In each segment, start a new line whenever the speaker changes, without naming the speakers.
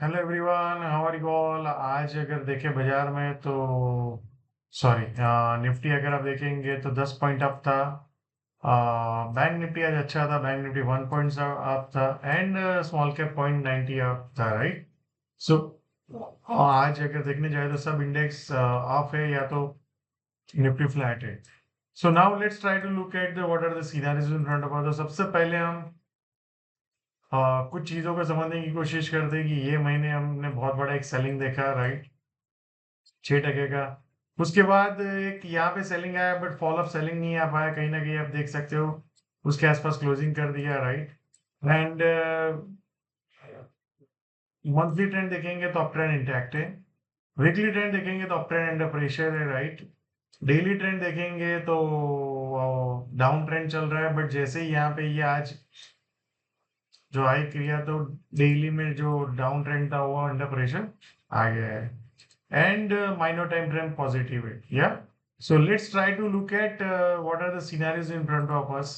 Hello everyone, how are you all. आज अगर देखें बाजार में तो सॉरी, निफ्टी अगर आप देखेंगे तो 10 पॉइंट अप था। बैंक निफ्टी आज अच्छा था। बैंक निफ्टी 1 पॉइंट अप था एंड स्मॉल कैप 0.90 अप था, राइट। सो आज अगर देखने जाए तो सब इंडेक्स अप है या तो निफ्टी फ्लैट है। So now let's try to look at the what are the scenarios in front of us. तो सबसे पहले हम कुछ चीजों को समझने की कोशिश करते हैं कि ये महीने हमने बहुत बड़ा एक सेलिंग देखा, राइट। 6 टके का। उसके बाद एक यहाँ पे सेलिंग आया बट फॉल ऑफ सेलिंग नहीं आ पाया, कहीं ना कहीं आप देख सकते हो उसके आसपास क्लोजिंग कर दिया, राइट। एंड मंथली ट्रेंड देखेंगे तो अप ट्रेंड इंटैक्ट है। वीकली ट्रेंड देखेंगे तो अप ट्रेंड अंडर प्रेशर है, राइट। डेली ट्रेंड देखेंगे तो डाउन ट्रेंड चल रहा है, बट जैसे ही यहाँ पे ये आज जो हाई किया तो डेली में जो डाउन ट्रेंड था वो अंडर प्रेशर आ गया है। And minor time frame positive है, या। So let's try to look at what are the scenarios in front of us.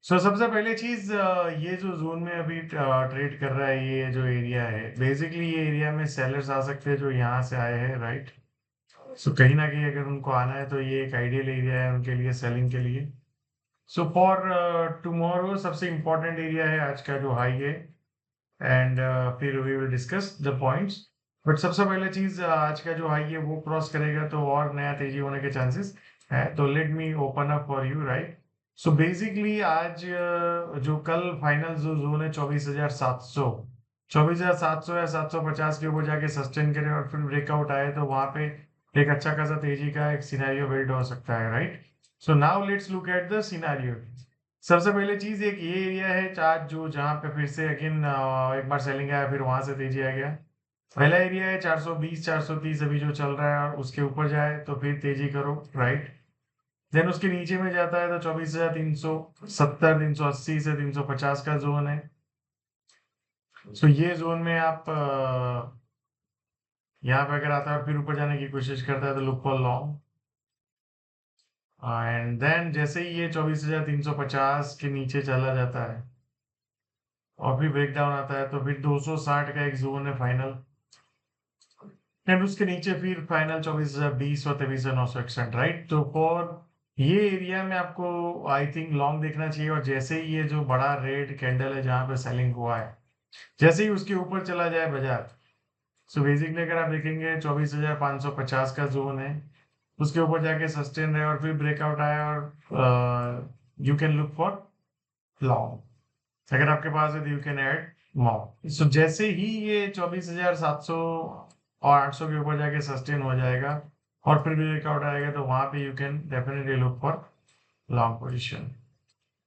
So सबसे पहले चीज, ये जो जोन में अभी ट्रेड कर रहा है, ये जो एरिया है, बेसिकली ये एरिया में सेलर्स आ सकते हैं जो यहाँ से आए हैं, राइट। सो कहीं ना कहीं अगर उनको आना है तो ये एक आइडियल एरिया है उनके लिए, सेलिंग के लिए। सो फॉर टुमारो सबसे इंपॉर्टेंट एरिया है आज का जो हाई है। एंड फिर we will discuss the points. But सबसे पहले चीज, आज का जो हाई है वो क्रॉस करेगा तो और नया तेजी होने के चांसेस है। तो let me open up for you, right. So basically आज जो कल फाइनल जो जोन है 24,700, 24,700 या 750 के ऊपर जाके सस्टेन करे और फिर ब्रेकआउट आए तो वहां पे एक अच्छा खासा तेजी का एक सिनेरियो बिल्ड हो सकता है, right. So now let's look at the scenario. सबसे पहले चीज, एक ये एरिया है चार्ट जो जहां पे फिर से अगेन एक बार सेलिंग आया फिर वहां से तेजी आ गया। पहला एरिया है 420 430 अभी जो चल रहा है, और उसके ऊपर जाए तो फिर तेजी करो, राइट। देन उसके नीचे में जाता है तो 24,370 380 से 350 का जोन है। सो ये जोन में आप यहाँ पे अगर आता है और फिर ऊपर जाने की कोशिश करता है तो look for long. And then जैसे ही ये 24,350 के नीचे चला जाता है और फिर ब्रेक डाउन आता है तो फिर 260 का एक जोन है फाइनल। एंड उसके नीचे फिर फाइनल 24,020 और 23,961, राइट। तो फॉर ये एरिया में आपको आई थिंक लॉन्ग देखना चाहिए। और जैसे ही ये जो बड़ा रेड कैंडल है जहां पे सेलिंग हुआ है, जैसे ही उसके ऊपर चला जाए बाजार, सो बेसिकली अगर आप देखेंगे 24,550 का जोन है, उसके ऊपर जाके सस्टेन रहे और फिर ब्रेकआउट आया और you can look for long. अगर आपके पास है तो यू कैन ऐड मोर। सो जैसे ही ये 24,700 और 800 के ऊपर जाके सस्टेन हो जाएगा और फिर ब्रेकआउट आएगा तो वहां पे you can definitely look for long position.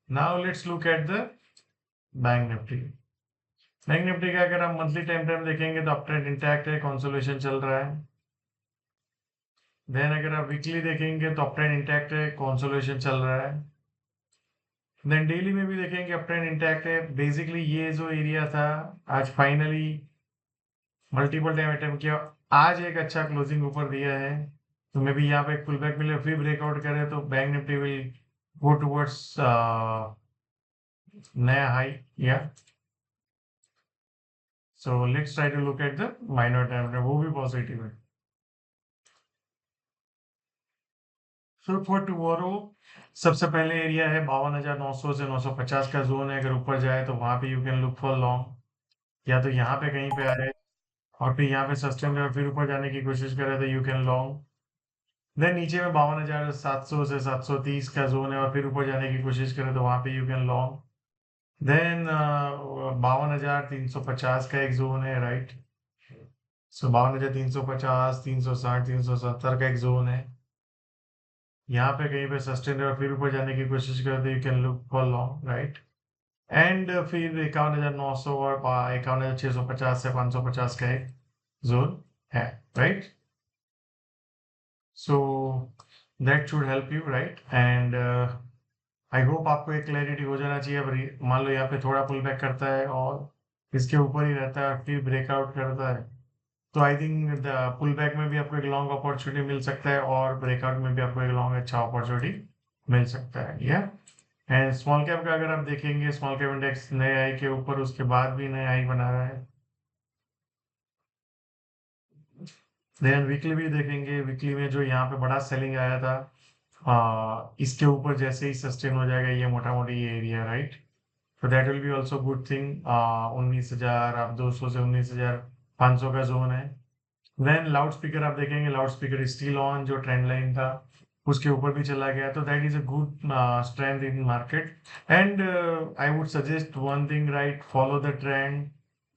Now let's look at the bank Nifty. Bank Nifty का अगर हम मंथली टाइम फ्रेम देखेंगे तो अप ट्रेंड इंटैक्ट है, कंसोलिडेशन चल रहा है। देन अगर आप वीकली देखेंगे तो अप ट्रेंड इंटैक्ट है, कंसोलिडेशन चल रहा है। देन डेली में भी देखेंगे अप ट्रेंड इंटैक्ट है। बेसिकली ये जो एरिया था आज फाइनली मल्टीपल टाइम अटेम्प्ट किया, आज एक अच्छा क्लोजिंग ऊपर दिया है। तो मे बी यहाँ पे एक पुल बैक मिले फिर ब्रेकआउट करे तो bank Nifty will go towards नया हाई, या। So let's try to look at the minor time, वो भी पॉजिटिव है। सो फॉर टुमारो सबसे पहले एरिया है 52,900 से 950 का जोन है। अगर ऊपर जाए तो वहां पे you can look for long, या तो यहाँ पे कहीं पे आ रहे और फिर यहाँ पे सस्टेन करे और फिर ऊपर जाने की कोशिश करे तो यू कैन लॉन्ग। देन नीचे में 52,700 से 730 का जोन है और फिर ऊपर जाने की कोशिश करे तो वहां पे यू कैन लॉन्ग। देन 52,350 का एक जोन है, राइट। सो 52,350 360 370 का एक जोन है। यहाँ पे कहीं पे सस्टेन और फिर ऊपर जाने की कोशिश करे तो you can look for long, right. And फिर 51,900 और 51,650 से 550 का एक जोन है, right. So that should help you, right. And I hope आपको एक क्लैरिटी हो जाना चाहिए। अब मान लो यहाँ पे थोड़ा पुल बैक करता है और इसके ऊपर ही रहता है और फिर ब्रेकआउट करता है तो I think the pull back में भी आपको एक लॉन्ग अपॉर्चुनिटी मिल सकता है और ब्रेकआउट में भी आपको एक लॉन्ग अच्छा अपॉर्चुनिटी मिल सकता है, या। एंड स्मॉल कैप का अगर आप देखेंगे, स्मॉल कैप इंडेक्स नए हाई के ऊपर उसके बाद भी नए हाई बना रहा है। देन वीकली भी देखेंगे, वीकली में जो यहाँ पे बड़ा सेलिंग आया था, इसके ऊपर जैसे ही सस्टेन हो जाएगा ये मोटा-मोटी ये एरिया, राइट? तो that will be also good thing. 19,000 आप 200 से 19,500 का जोन है। देन लाउड स्पीकर आप देखेंगे, लाउड स्पीकर स्टिल ऑन, जो ट्रेंड लाइन था उसके ऊपर भी चला गया, तो that is a good strength in market. And I would suggest one thing, right, follow the trend,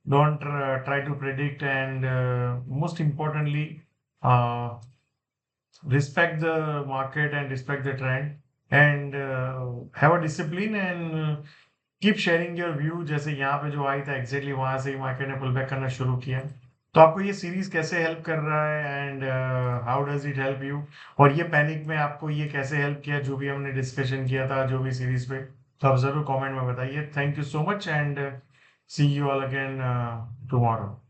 don't try to predict, and most importantly, uh, respect the market and respect the trend, and have a discipline, and keep sharing your view। जैसे यहाँ पे जो आई था exactly वहां से ही market ने pull back करना शुरू किया। तो आपको ये सीरीज कैसे हेल्प कर रहा है, and how does it help you, और ये पैनिक में आपको ये कैसे हेल्प किया, जो भी हमने डिस्कशन किया था जो भी सीरीज पे, तो आप जरूर कमेंट में बताइए। Thank you so much, and see you all again tomorrow.